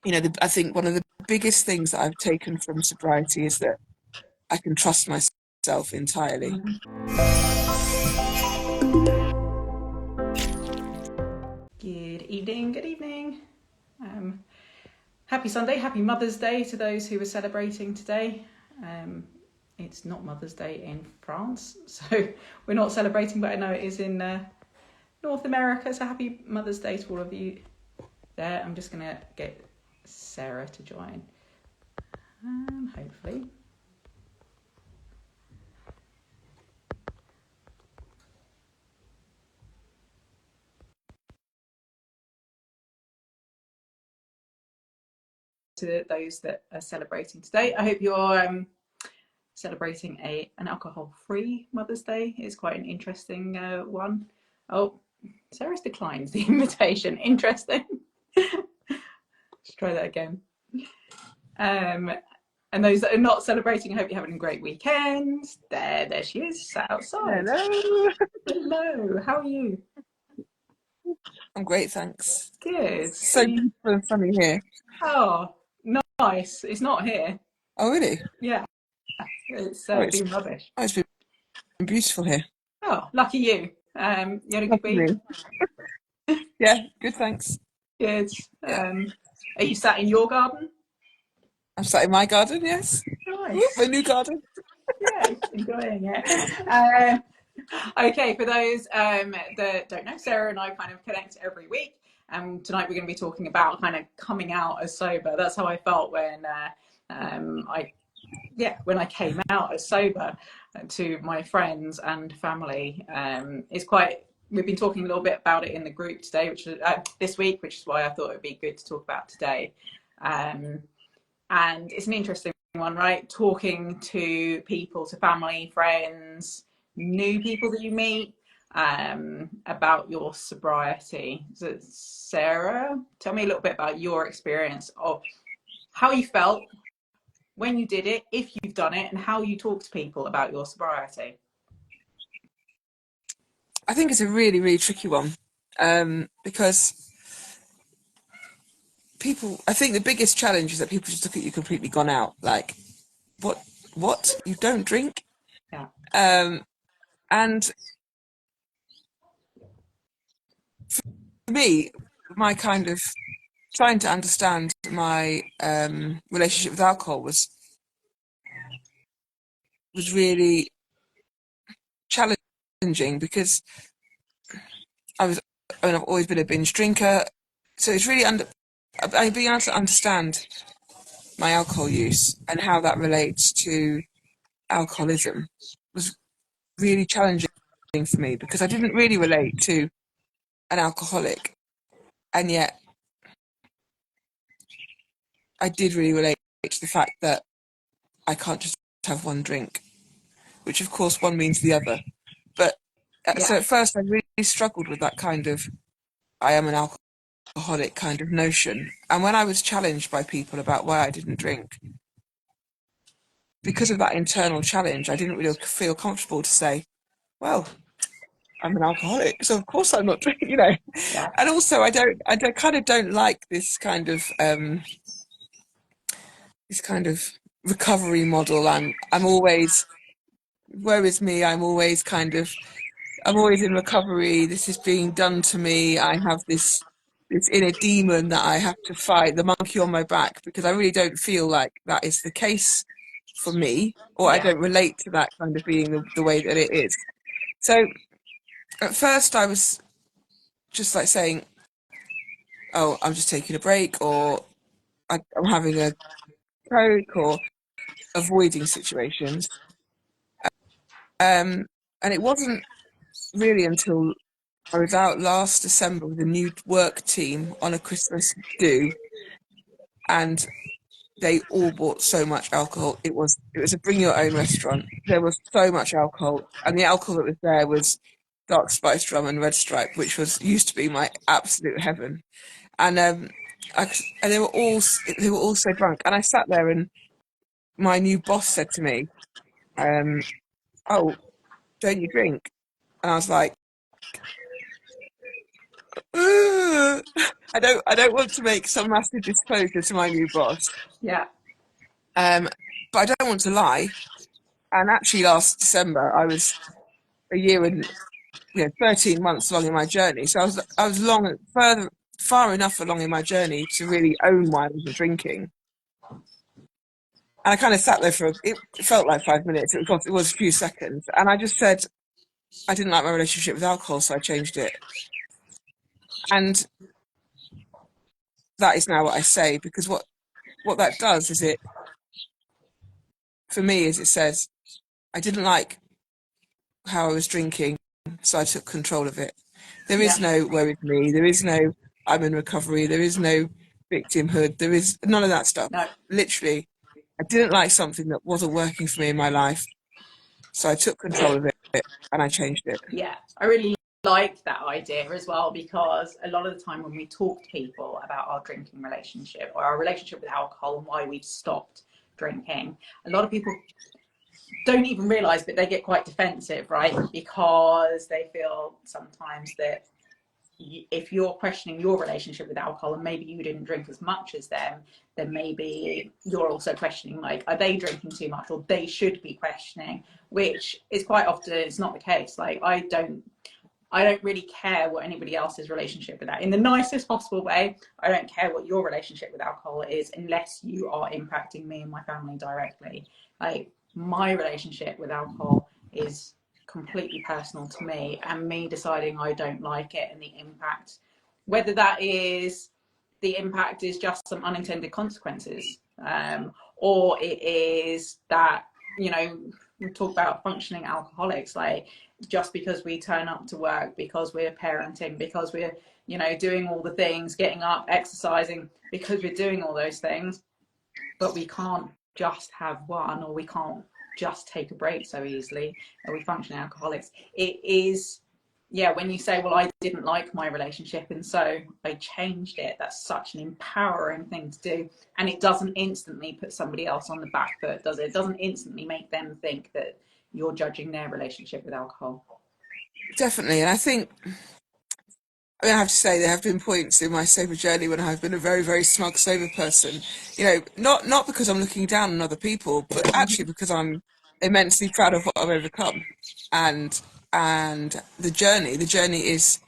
I think one of the biggest things that I've taken from sobriety is that I can trust myself entirely. Good evening, good evening. Happy Sunday, happy Mother's Day to those who are celebrating today. It's not Mother's Day in France, so we're not celebrating, but I know it is in North America, so happy Mother's Day to all of you there. I'm just going to get Sarah to join, hopefully. To those that are celebrating today, I hope you're celebrating an alcohol-free Mother's Day. It's quite an interesting one. Oh, Sarah's declined the invitation. Interesting. Let's try that again. And those that are not celebrating, I hope you're having a great weekend. There she is, sat outside. Hello. Hello, how are you? I'm great, thanks. Good. So beautiful and sunny here. Oh, nice. It's not here. Oh, really? Yeah. It's been rubbish. Oh, it's been beautiful here. Oh, lucky you. You had a good week? Yeah, good, thanks. Good. Are you sat in your garden? I'm sat in my garden, yes. Nice. My new garden. Yeah, enjoying it. Okay, for those that don't know, Sarah and I kind of connect every week. Tonight we're going to be talking about kind of coming out as sober. That's how I felt when I came out as sober to my friends and family. We've been talking a little bit about it in the group today, which is this week, which is why I thought it would be good to talk about today. And it's an interesting one, right? Talking to people, to family, friends, new people that you meet, about your sobriety. So Sarah, tell me a little bit about your experience of how you felt when you did it, if you've done it, and how you talk to people about your sobriety. I think it's a really, really tricky one, because I think the biggest challenge is that people just look at you completely gone out, like, what? You don't drink? Yeah. And for me, my kind of trying to understand my relationship with alcohol was really challenging, because I've always been a binge drinker, so it's really being able to understand my alcohol use and how that relates to alcoholism was really challenging for me, because I didn't really relate to an alcoholic, and yet I did really relate to the fact that I can't just have one drink, which of course one means the other. But so at first I really struggled with that kind of I am an alcoholic kind of notion. And when I was challenged by people about why I didn't drink, because of that internal challenge, I didn't really feel comfortable to say, well, I'm an alcoholic, so of course I'm not drinking, Yeah. And also I don't like this kind of recovery model. I'm always, woe is me, I'm always in recovery. This is being done to me. I have this inner demon that I have to fight, the monkey on my back, because I really don't feel like that is the case for me, or I don't relate to that kind of being the way that it is. So at first I was just like saying, oh, I'm just taking a break, or I'm having a Coke, or avoiding situations. And it wasn't really until I was out last December with a new work team on a Christmas do, and they all bought so much alcohol. It was a bring your own restaurant. There was so much alcohol, and the alcohol that was there was dark spiced rum and red stripe, which used to be my absolute heaven. And and they were all so drunk. And I sat there, and my new boss said to me, "Oh, don't you drink?" And I was like, I don't want to make some massive disclosure to my new boss. Yeah. But I don't want to lie. And actually, last December, I was a year and 13 months along in my journey. So I was far enough along in my journey to really own why I wasn't drinking. And I kind of sat there it felt like 5 minutes. It was a few seconds. And I just said, I didn't like my relationship with alcohol, so I changed it. And that is now what I say, because what that does is for me, is it says, I didn't like how I was drinking, so I took control of it. There Yeah. is no where is me. There is no I'm in recovery. There is no victimhood. There is none of that stuff. No. Literally, I didn't like something that wasn't working for me in my life, so I took control of it and I changed it. Yeah. I really like that idea as well, because a lot of the time when we talk to people about our drinking relationship or our relationship with alcohol and why we've stopped drinking, a lot of people don't even realize, but they get quite defensive, right? Because they feel sometimes that if you're questioning your relationship with alcohol and maybe you didn't drink as much as them, then maybe you're also questioning, like, are they drinking too much, or they should be questioning, which is quite often it's not the case. Like, I don't really care what anybody else's relationship with that, in the nicest possible way. I don't care what your relationship with alcohol is unless you are impacting me and my family directly. Like, my relationship with alcohol is completely personal to me, and me deciding I don't like it and the impact, whether that is the impact is just some unintended consequences, or it is that, we talk about functioning alcoholics, like, just because we turn up to work, because we're parenting, because we're, doing all the things, getting up, exercising, because we're doing all those things, but we can't just have one, or we can't just take a break so easily, and we function alcoholics. It is, yeah, when you say, well, I didn't like my relationship and so I changed it, that's such an empowering thing to do. And it doesn't instantly put somebody else on the back foot, does it? It doesn't instantly make them think that you're judging their relationship with alcohol. Definitely, and I have to say there have been points in my sober journey when I've been a very, very smug sober person. Not because I'm looking down on other people, but actually because I'm immensely proud of what I've overcome, and the journey is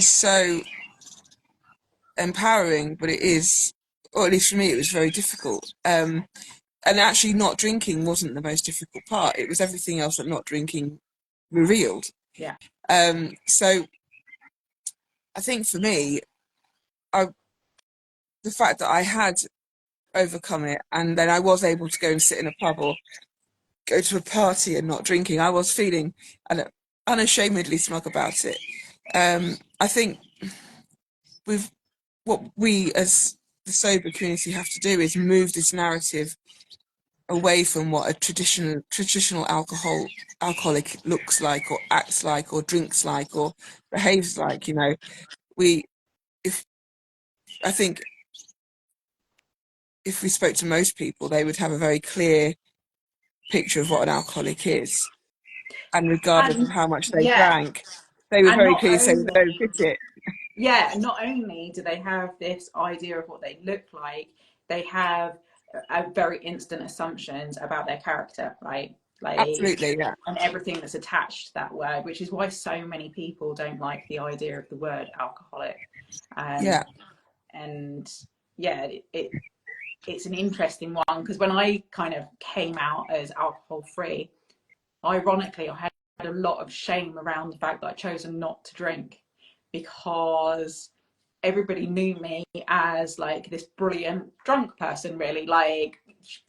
so empowering, but it is, or at least for me, it was very difficult. And actually, not drinking wasn't the most difficult part. It was everything else that not drinking revealed. Yeah. So I think for me, the fact that I had overcome it, and then I was able to go and sit in a pub or go to a party and not drinking, I was feeling unashamedly smug about it. I think what we as the sober community have to do is move this narrative away from what a traditional alcoholic looks like or acts like or drinks like or behaves like. We if I think if we spoke to most people, they would have a very clear picture of what an alcoholic is, and regardless of And how much they yeah, drank, they would and very not clearly say, only, "No, fit it." yeah, not only do they have this idea of what they look like, they have a very instant assumptions about their character, right? Like, Absolutely, yeah, and everything that's attached to that word, which is why so many people don't like the idea of the word alcoholic. Um, yeah, and yeah, it's an interesting one, because when I kind of came out as alcohol free, ironically, I had a lot of shame around the fact that I'd chosen not to drink, because everybody knew me as like this brilliant drunk person, really. Like,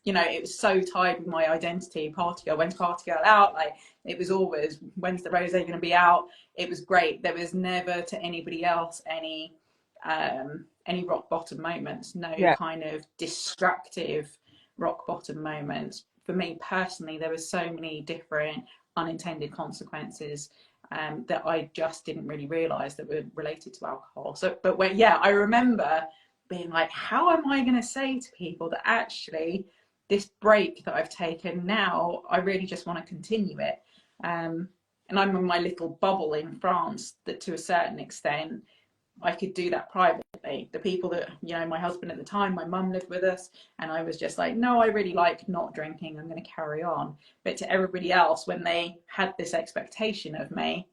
it was so tied with my identity. Party girl, when's party girl out? Like, it was always, when's the rosé going to be out? It was great. There was never to anybody else any rock bottom moments, no yeah, kind of destructive rock bottom moments. For me personally, there were so many different unintended consequences that I just didn't really realize that were related to alcohol. So, but when, yeah, I remember being like, how am I going to say to people that actually this break that I've taken now, I really just want to continue it? and I'm in my little bubble in France, that to a certain extent I could do that privately. The people that, my husband at the time, my mum lived with us, and I was just like, no, I really like not drinking, I'm going to carry on. But to everybody else, when they had this expectation of me,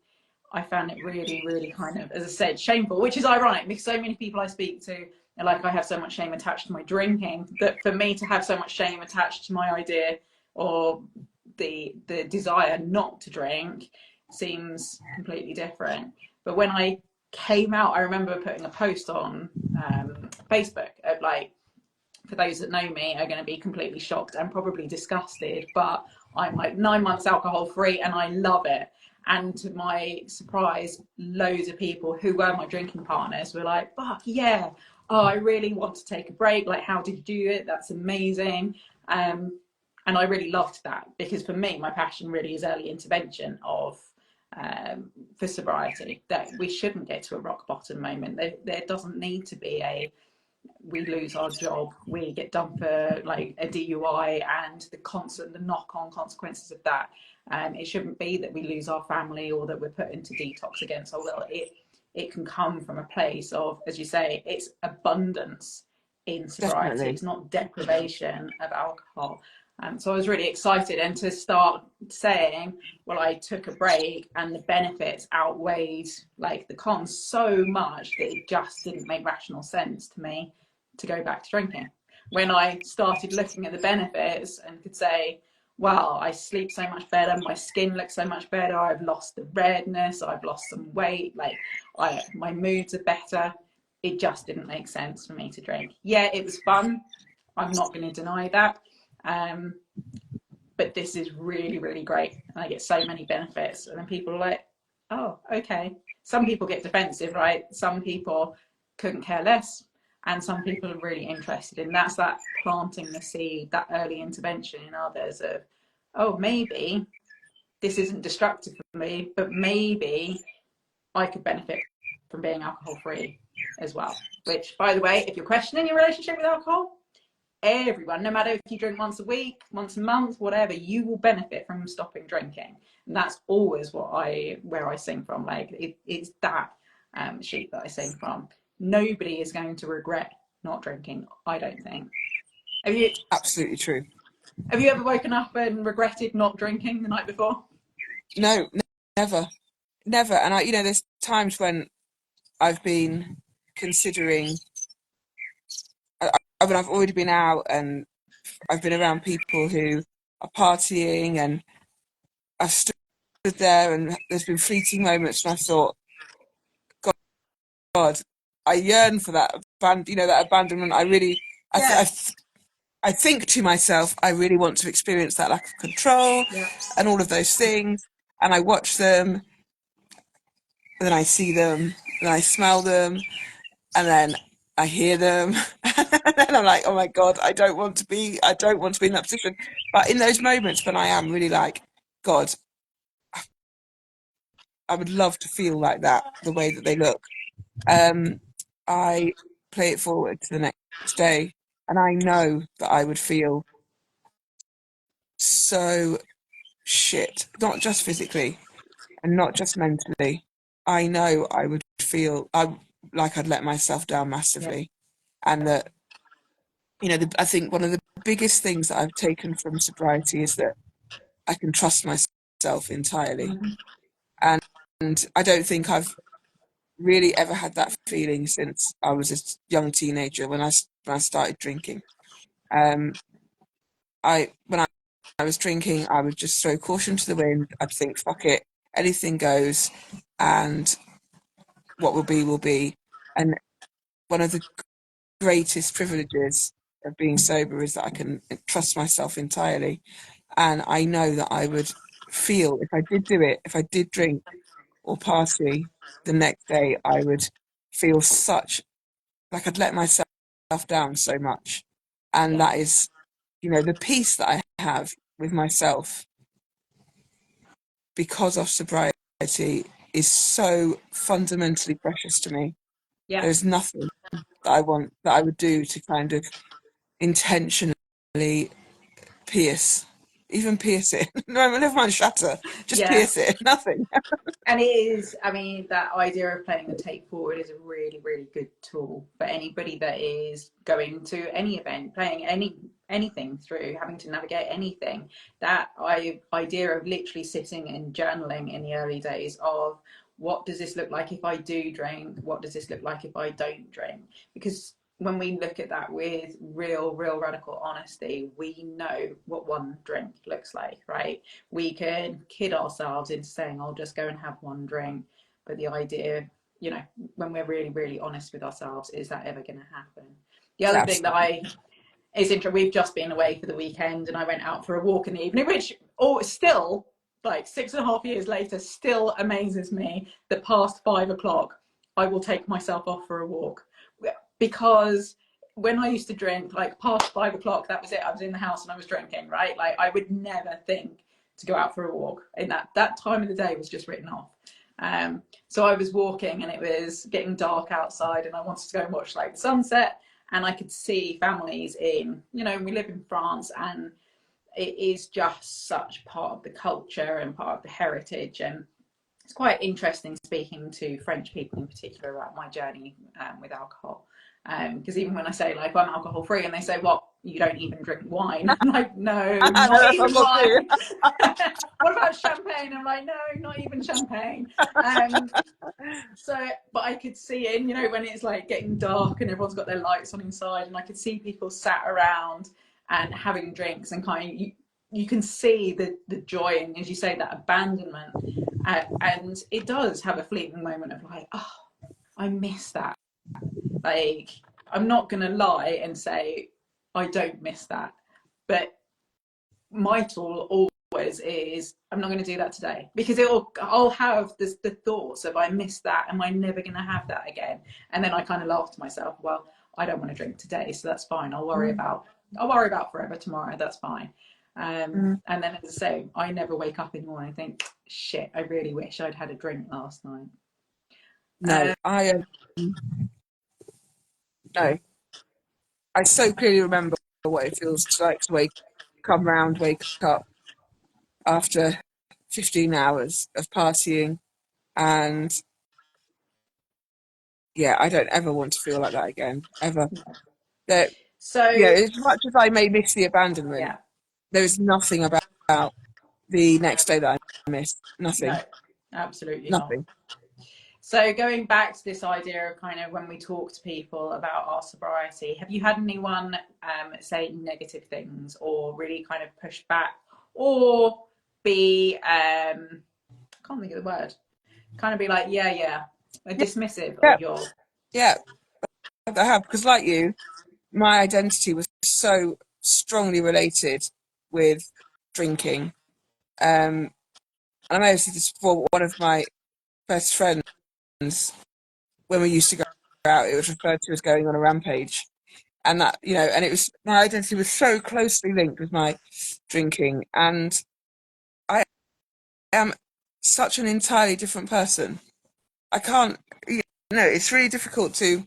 I found it really, really kind of, as I said, shameful, which is ironic because so many people I speak to are like, I have so much shame attached to my drinking, that for me to have so much shame attached to my idea or the desire not to drink seems completely different. But when I came out, I remember putting a post on Facebook of like, for those that know me, are going to be completely shocked and probably disgusted, but I'm like 9 months alcohol free and I love it. And to my surprise, loads of people who were my drinking partners were like, fuck yeah, oh, I really want to take a break. Like, how did you do it? That's amazing. And I really loved that, because for me, my passion really is early intervention of for sobriety, that we shouldn't get to a rock bottom moment. There doesn't need to be we lose our job, we get done for like a DUI, and the knock-on consequences of that. It shouldn't be that we lose our family or that we're put into detox against our will. It can come from a place of, as you say, it's abundance in sobriety. Definitely. It's not deprivation of alcohol. So I was really excited, and to start saying, well, I took a break and the benefits outweighed like the cons so much that it just didn't make rational sense to me to go back to drinking. When I started looking at the benefits and could say, wow, I sleep so much better, my skin looks so much better, I've lost the redness, I've lost some weight, like my moods are better, it just didn't make sense for me to drink. Yeah, it was fun, I'm not going to deny that. But this is really, really great. And I get so many benefits. And then people are like, oh, okay. Some people get defensive, right? Some people couldn't care less. And some people are really interested. And that's that planting the seed, that early intervention in others of, oh, maybe this isn't destructive for me, but maybe I could benefit from being alcohol free as well. Which, by the way, if you're questioning your relationship with alcohol, everyone, no matter if you drink once a week, once a month, whatever, you will benefit from stopping drinking. And that's always where I sing from. Like it's that sheet that I sing from. Nobody is going to regret not drinking, I don't think. Absolutely true. Have you ever woken up and regretted not drinking the night before? No, never. And there's times when I've been considering, I mean, I've already been out and I've been around people who are partying, and I've stood there and there's been fleeting moments and I thought, God, I yearn for that that abandonment. I really, Yeah. I think to myself, I really want to experience that lack of control Yeah. and all of those things. And I watch them, and then I see them, and then I smell them, and then I hear them, and then I'm like, oh my God, I don't want to be in that position. But in those moments when I am really like, God, I would love to feel like that, the way that they look. I play it forward to the next day, and I know that I would feel so shit, not just physically and not just mentally. I know I would feel like I'd let myself down massively, and that I think one of the biggest things that I've taken from sobriety is that I can trust myself entirely, Mm-hmm. and I don't think I've really ever had that feeling since I was a young teenager when I started drinking. When I was drinking, I would just throw caution to the wind. I'd think, fuck it, anything goes, and what will be will be. And one of the greatest privileges of being sober is that I can trust myself entirely. And I know that I would feel, if I did do it, if I did drink or party the next day, I would feel such like I'd let myself down so much. And that is, the peace that I have with myself because of sobriety is so fundamentally precious to me. Yeah. There's nothing that I would do to kind of intentionally pierce even pierce it. No, never mind shatter, just Yeah. pierce it. Nothing. And it is, I mean, that idea of playing the take forward is a really, really good tool for anybody that is going to any event, playing anything through, having to navigate anything. That idea of literally sitting and journaling in the early days of what does this look like if I do drink? What does this look like if I don't drink? Because when we look at that with real radical honesty, we know what one drink looks like, right? We can kid ourselves into saying, I'll just go and have one drink. But the idea, you know, when we're really honest with ourselves, is that ever going to happen? The other thing that is interesting, we've just been away for the weekend and I went out for a walk in the evening, which still, like 6.5 years later, still amazes me that past 5 o'clock, I will take myself off for a walk. Because when I used to drink, like past 5 o'clock, that was it. I was in the house and I was drinking, right? Like I would never think to go out for a walk. And that time of the day was just written off. So I was walking and it was getting dark outside and I wanted to go and watch like the sunset. And I could see families in, you know, we live in France and it is just such part of the culture and part of the heritage. And it's quite interesting speaking to French people in particular about my journey with alcohol. Because even when I say like I'm alcohol free and they say, what, you don't even drink wine? I'm like, no, not even wine. What about champagne? I'm like, no, not even champagne. So, but I could see in, you know, when it's like getting dark and everyone's got their lights on inside, and I could see people sat around and having drinks and kind of, you can see the joy and, as you say, that abandonment. And it does have a fleeting moment of like, oh, I miss that. Like, I'm not going to lie and say I don't miss that. But my tool always is I'm not going to do that today, because I'll have the thoughts of I missed that, am I never going to have that again? And then I kind of laugh to myself, well, I don't want to drink today, so that's fine. I'll worry about forever tomorrow. That's fine. And then, as I say, I never wake up in the morning and think, shit, I really wish I'd had a drink last night. No, no. I so clearly remember what it feels like to wake up after 15 hours of partying, and yeah, I don't ever want to feel like that again, ever. That, So, you know, as much as I may miss the abandonment, yeah, there is nothing about the next day that I miss. Nothing, no, absolutely not. nothing. So going back to this idea of kind of when we talk to people about our sobriety, have you had anyone say negative things or really kind of push back or be, I can't think of the word, kind of be like, yeah, dismissive Yeah, of your... yeah, I have, because like you, my identity was so strongly related with drinking. And I may have said this before, one of my best friends, when we used to go out, it was referred to as going on a rampage. And that, you know, and it was, my identity was so closely linked with my drinking. And I am such an entirely different person. I can't, you know, it's really difficult to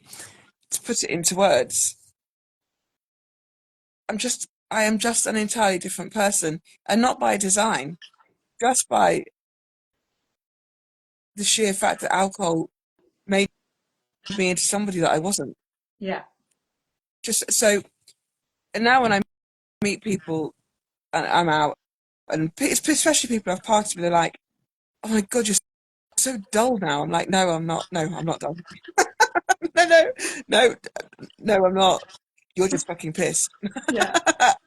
put it into words. I am just an entirely different person, and not by design, just by the sheer fact that alcohol made me into somebody that I wasn't. Yeah. Just so, and now when I meet people and I'm out, and especially people I've partied with, they're like, "Oh my God, you're so dull now." I'm like, "No, I'm not. No, I'm not dull. No, no, no, no, I'm not. You're just fucking pissed." Yeah.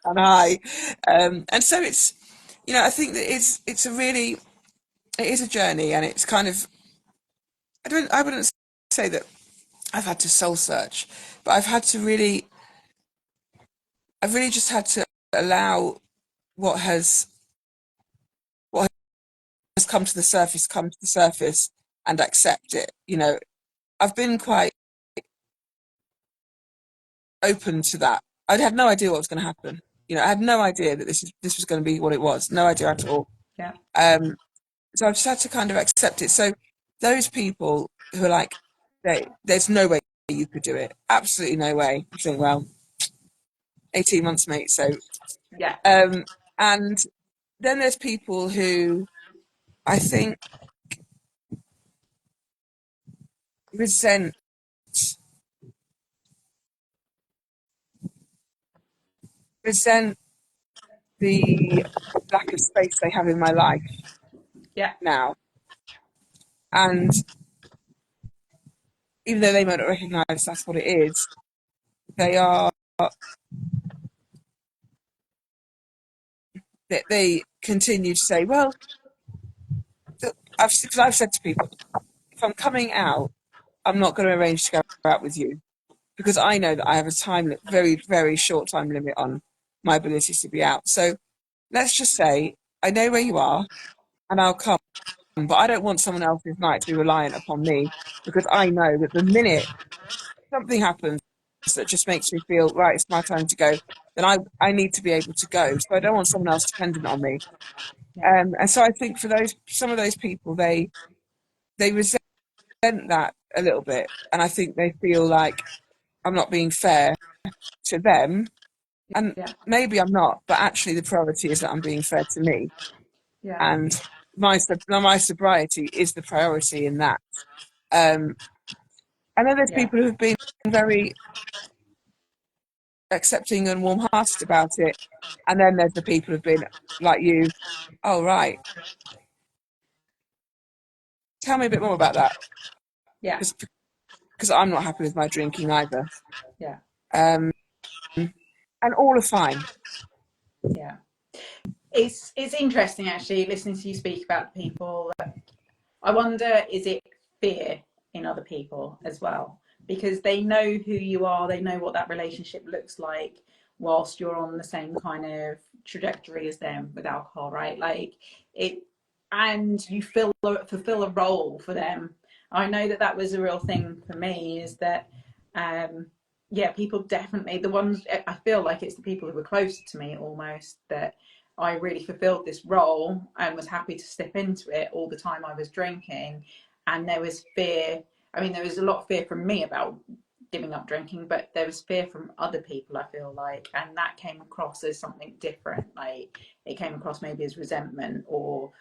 And high. And so it's, you know, I think that it's a really, it is a journey, and it's kind of, I wouldn't say that I've had to soul search, but I've really just had to allow what has what has come to the surface, and accept it. You know, I've been quite open to that. I had no idea what was going to happen. You know, I had no idea that this was going to be what it was. No idea at all. Yeah. So I've just had to kind of accept it. So those people who are like, there's no way you could do it. Absolutely no way. I think, well, 18 months, mate. So, Yeah. and then there's people who I think resent resent the lack of space they have in my life Yeah. now. And even though they might not recognise that's what it is, they are they continue to say, well, I've said to people, if I'm coming out, I'm not going to arrange to go out with you because I know that I have a very, very short time limit on my ability to be out. So let's just say I know where you are and I'll come, but I don't want someone else's night to be reliant upon me because I know that the minute something happens that just makes me feel, right, it's my time to go, then I need to be able to go. So I don't want someone else dependent on me. Yeah. And so I think for some of those people, they resent that a little bit. And I think they feel like I'm not being fair to them. And Yeah. maybe I'm not, but actually the priority is that I'm being fair to me. Yeah. And my sobriety is the priority in that. And then there's Yeah. people who've been very accepting and warm-hearted about it. And then there's the people who've been like you, oh, right, tell me a bit more about that. Yeah. Because I'm not happy with my drinking either. Yeah. Um, and all are fine. Yeah. It's interesting actually listening to you speak about people. I wonder, is it fear in other people as well? Because they know who you are, they know what that relationship looks like whilst you're on the same kind of trajectory as them with alcohol, right? Like it, and you fulfill a role for them. I know that that was a real thing for me, is that, yeah, people definitely, the ones, I feel like it's the people who were close to me almost, that I really fulfilled this role and was happy to step into it all the time I was drinking. And there was fear. I mean, there was a lot of fear from me about giving up drinking, but there was fear from other people, I feel like. And that came across as something different. Like it came across maybe as resentment or,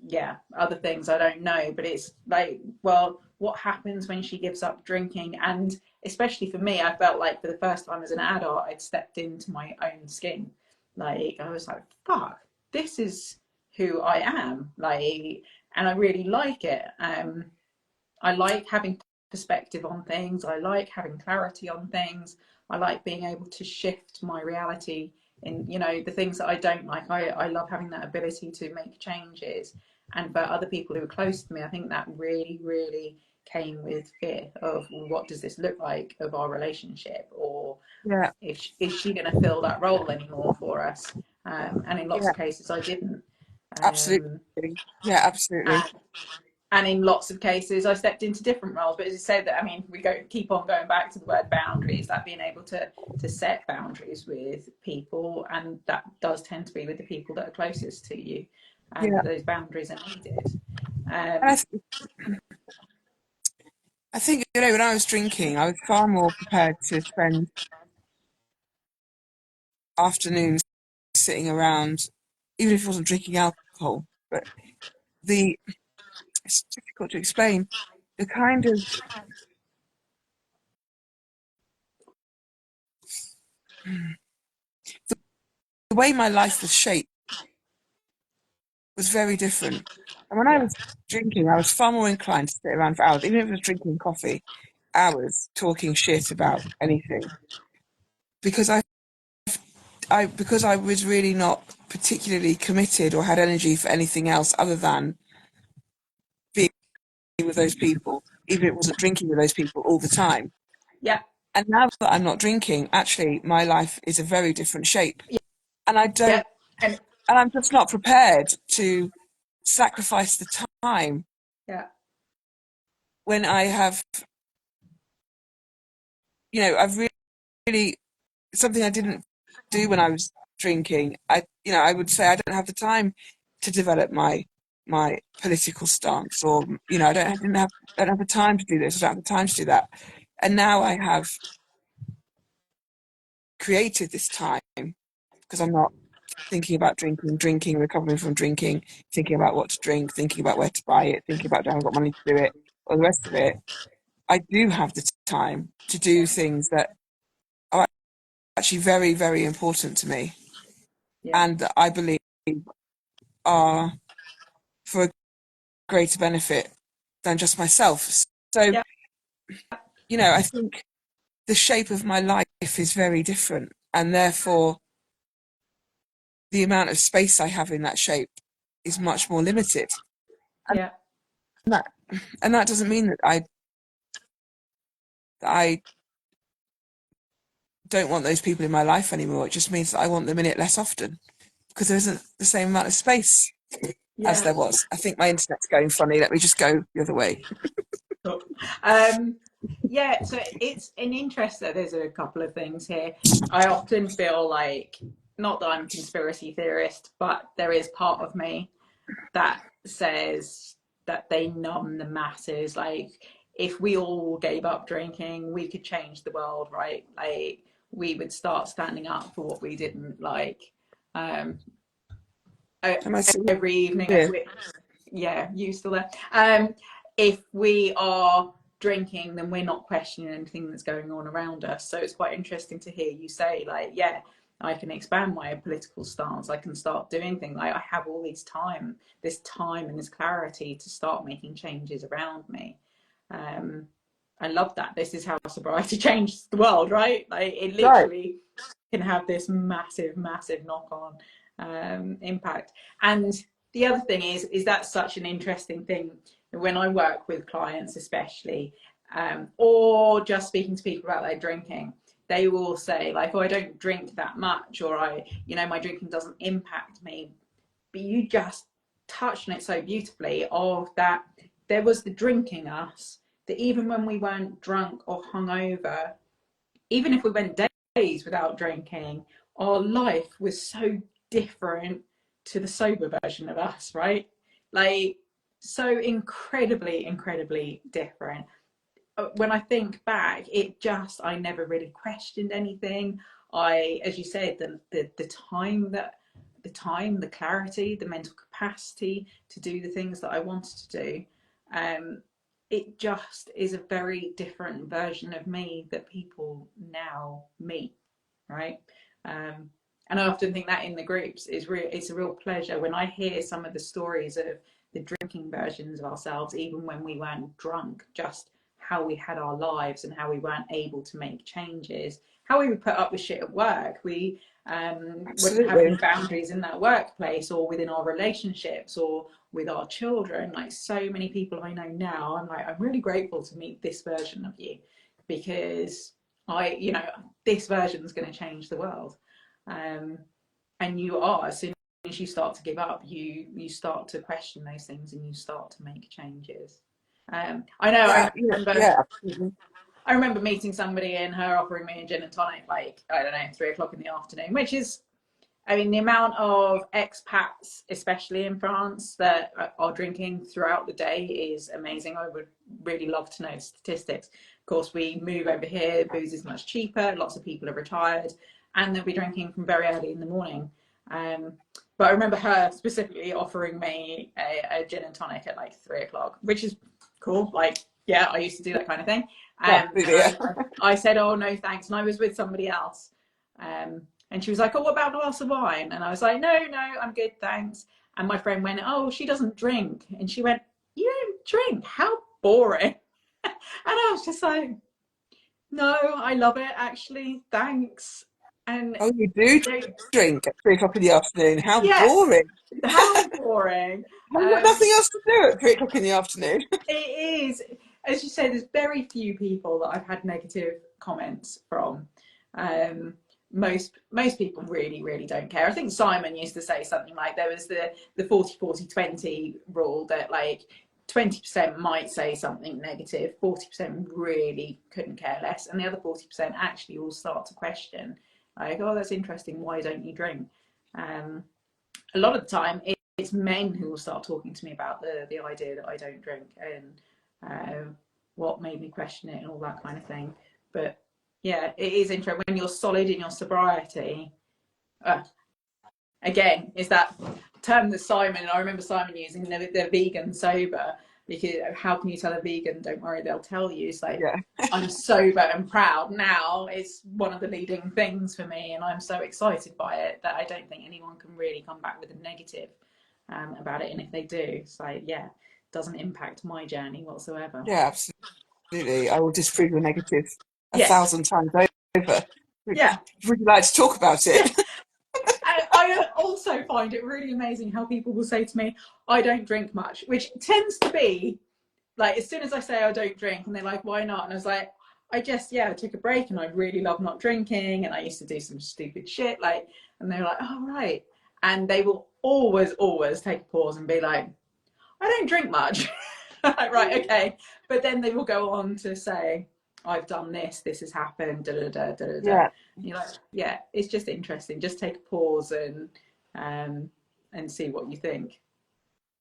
yeah, other things. I don't know. But it's like, well, what happens when she gives up drinking? And especially for me, I felt like for the first time as an adult, I'd stepped into my own skin. Like I was like, fuck, this is who I am. Like, and I really like it. I like having perspective on things. I like having clarity on things. I like being able to shift my reality in, the things that I don't like. I love having that ability to make changes. And for other people who are close to me, I think that really, really came with fear of, well, what does this look like of our relationship, or Yeah, is she going to fill that role anymore for us? And in lots yeah, of cases, I didn't. absolutely. Um, Yeah, absolutely. and, and in lots of cases, I stepped into different roles. But as you say, that, I mean, keep on going back to the word boundaries. That being able to set boundaries with people, and that does tend to be with the people that are closest to you, and Yeah. that those boundaries are needed. And Um, I think, when I was drinking, I was far more prepared to spend afternoons sitting around, even if I wasn't drinking alcohol. But it's difficult to explain the kind of the way my life was shaped was very different. And when I yeah, was drinking, I was far more inclined to sit around for hours, even if I was drinking coffee, hours talking shit about anything, because I was really not particularly committed or had energy for anything else other than being with those people, even if it wasn't drinking with those people all the time. yeah, And now that I'm not drinking, actually, my life is a very different shape. And I yeah, don't, and and I'm just not prepared to sacrifice the time yeah, when I have, I've really, something I didn't do when I was drinking. I would say I don't have the time to develop my political stance, or don't have the time to do this. I don't have the time to do that. And now I have created this time because I'm not thinking about drinking, recovering from drinking, thinking about what to drink, thinking about where to buy it, thinking about do I have got money to do it, or the rest of it, I do have the time to do things that are actually very, very important to me, Yeah. and that I believe are for a greater benefit than just myself. So, Yeah. I think the shape of my life is very different, and therefore the amount of space I have in that shape is much more limited. And Yeah. that, and that doesn't mean that I don't want those people in my life anymore. It just means that I want them in it less often because there isn't the same amount of space as Yeah. there was. I think my internet's going funny. Let me just go the other way. Um, yeah, so it's an interest that there's a couple of things here. I often feel like, not that I'm a conspiracy theorist, but there is part of me that says that they numb the masses. Like, if we all gave up drinking, we could change the world, right? Like, we would start standing up for what we didn't like. Um, Am I still every evening at here? which, yeah, you still there? If we are drinking, then we're not questioning anything that's going on around us. So it's quite interesting to hear you say, like, yeah, I can expand my political stance. I can start doing things. Like, I have all this time and this clarity to start making changes around me. I love that. This is how sobriety changes the world, right? Like, it Right. literally can have this massive, massive knock-on impact. And the other thing is that's such an interesting thing when I work with clients, especially, or just speaking to people about their drinking. They will say, like, oh, I don't drink that much, or my drinking doesn't impact me. But you just touched on it so beautifully, of that there was the drinking us, that even when we weren't drunk or hungover, even if we went days without drinking, our life was so different to the sober version of us, right? Like, so incredibly, incredibly different. When I think back, I never really questioned anything. As you said, the time the clarity, the mental capacity to do the things that I wanted to do. Um, it just is a very different version of me that people now meet, right? And I often think that in the groups it's a real pleasure when I hear some of the stories of the drinking versions of ourselves, even when we weren't drunk, just how we had our lives and how we weren't able to make changes, how we would put up with shit at work. We wouldn't have any Absolutely. boundaries in that workplace or within our relationships or with our children. Like, so many people I know now, I'm really grateful to meet this version of you, because this version is going to change the world. And as soon as you start to give up, you start to question those things and you start to make changes. I know. Yeah, yeah, yeah, absolutely. I remember meeting somebody and her offering me a gin and tonic, like, I don't know, 3 o'clock in the afternoon, which is, I mean, the amount of expats, especially in France, that are drinking throughout the day is amazing. I would really love to know the statistics. Of course, we move over here, booze is much cheaper, lots of people are retired, and they'll be drinking from very early in the morning. But I remember her specifically offering me a gin and tonic at like 3 o'clock, which is cool. Like, yeah, I used to do that kind of thing. Absolutely, yeah. I said, oh, no, thanks. And I was with somebody else. And she was like, oh, what about a glass of wine? And I was like, no, I'm good, thanks. And my friend went, oh, she doesn't drink. And she went, you don't drink? How boring. And I was just like, no, I love it, actually, thanks. And Oh, you do they, drink at 3 o'clock in the afternoon. How yeah, boring. how boring. Have you got Um, nothing else to do at 3 o'clock in the afternoon? it is, as you say, there's very few people that I've had negative comments from. Um, most people really, really don't care. I think Simon used to say something like, there was the 40-40-20 rule, that like 20% might say something negative, 40% really couldn't care less, and the other 40% actually will start to question, like, oh, that's interesting, why don't you drink? A lot of the time it's men who will start talking to me about the idea that I don't drink, and what made me question it and all that kind of thing. But yeah, it is interesting when you're solid in your sobriety. again, is that term that Simon, I remember Simon using, the vegan sober, because how can you tell a vegan, don't worry, they'll tell you. It's like, Yeah. I'm sober and proud now. It's one of the leading things for me, and I'm so excited by it that I don't think anyone can really come back with a negative about it. And if they do, it's like, yeah, it doesn't impact my journey whatsoever. Yeah, absolutely. I will disprove the negative Yes. 1,000 times over. Yeah. Would you like to talk about it? I also find it really amazing how people will say to me, I don't drink much, which tends to be like, as soon as I say I don't drink, and they're like, why not? And I was like, I took a break, and I really love not drinking, and I used to do some stupid shit, like, and they're like, oh, right. And they will always take a pause and be like, I don't drink much. Like, right, okay. But then they will go on to say, I've done this has happened, da da da da da da. Yeah. And you're like, yeah, it's just interesting. Just take a pause and see what you think.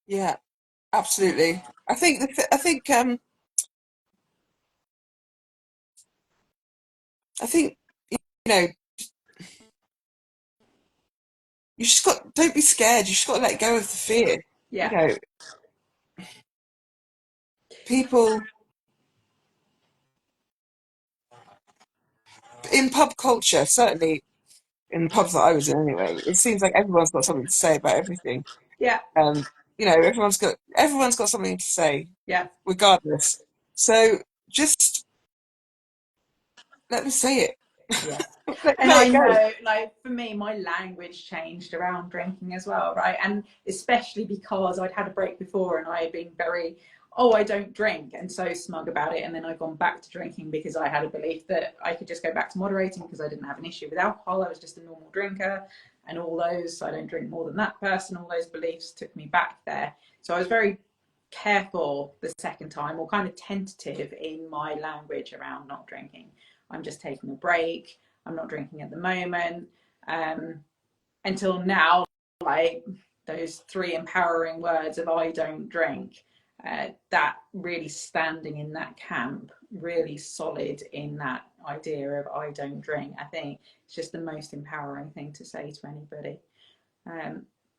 Yeah, absolutely. I think you know, don't be scared. You just got to let go of the fear. You Yeah, know, people in pub culture, certainly in the pubs that I was in anyway, it seems like everyone's got something to say about everything. yeah, Everyone's got something to say, yeah. regardless. So just let me say it. Yeah. let, And let I it go. know, like, for me, my language changed around drinking as well, right? And especially because I'd had a break before, and I had been very, oh, I don't drink, and so smug about it. And then I'd gone back to drinking because I had a belief that I could just go back to moderating because I didn't have an issue with alcohol. I was just a normal drinker, and all those, I don't drink more than that person, all those beliefs took me back there. So I was very careful the second time, or kind of tentative in my language around not drinking. I'm just taking a break. I'm not drinking at the moment. Until now, like, those 3 empowering words of I don't drink, that really standing in that camp, really solid in that idea of I don't drink, I think it's just the most empowering thing to say to anybody.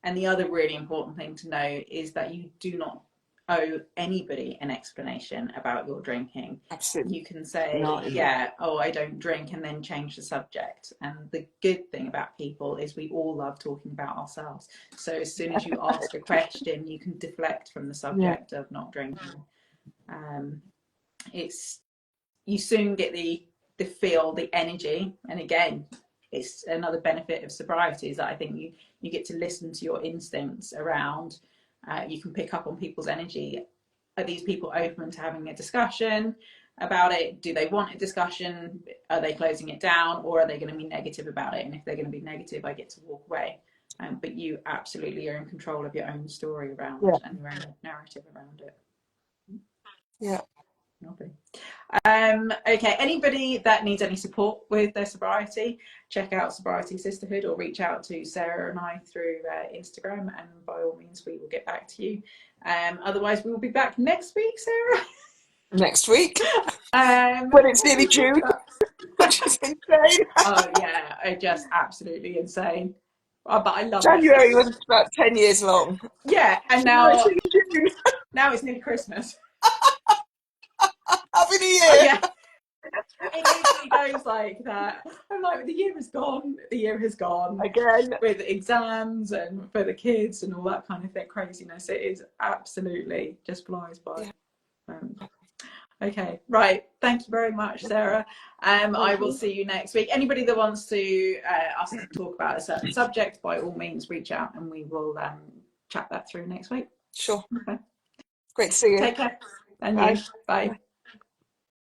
And the other really important thing to know is that you do not owe anybody an explanation about your drinking. Absolutely You can say, not. yeah, oh, I don't drink, and then change the subject. And the good thing about people is we all love talking about ourselves. So as soon as you ask a question, you can deflect from the Yeah. subject of not drinking. It's You soon get the feel, the energy, and again, it's another benefit of sobriety is that I think you get to listen to your instincts around. You can pick up on people's energy. Are these people open to having a discussion about it? Do they want a discussion? Are they closing it down, or are they going to be negative about it? And if they're going to be negative, I get to walk away. But you absolutely are in control of your own story around Yeah. and your own narrative around it. Yeah. Lovely. Okay, anybody that needs any support with their sobriety, check out Sobriety Sisterhood, or reach out to Sarah and I through Instagram, and by all means we will get back to you. Otherwise we will be back next week, Sarah. Next week, when it's What nearly we talk June, about. which is insane. Oh yeah, just absolutely insane. But I love it. January was about 10 years long. Yeah, and So now it's now nearly June. it's nearly Christmas. Happy New Oh Year. yeah. It literally goes like that. I'm like, the year is gone. The year has gone Again. with exams and for the kids and all that kind of thing, craziness. It is absolutely just flies by. Yeah. Okay, right. Thank you very much, Sarah. I will see you next week. Anybody that wants to us to talk about a certain subject, by all means, reach out and we will chat that through next week. Sure. Okay. Great to see you. Take care. And Bye. you. Bye. Bye.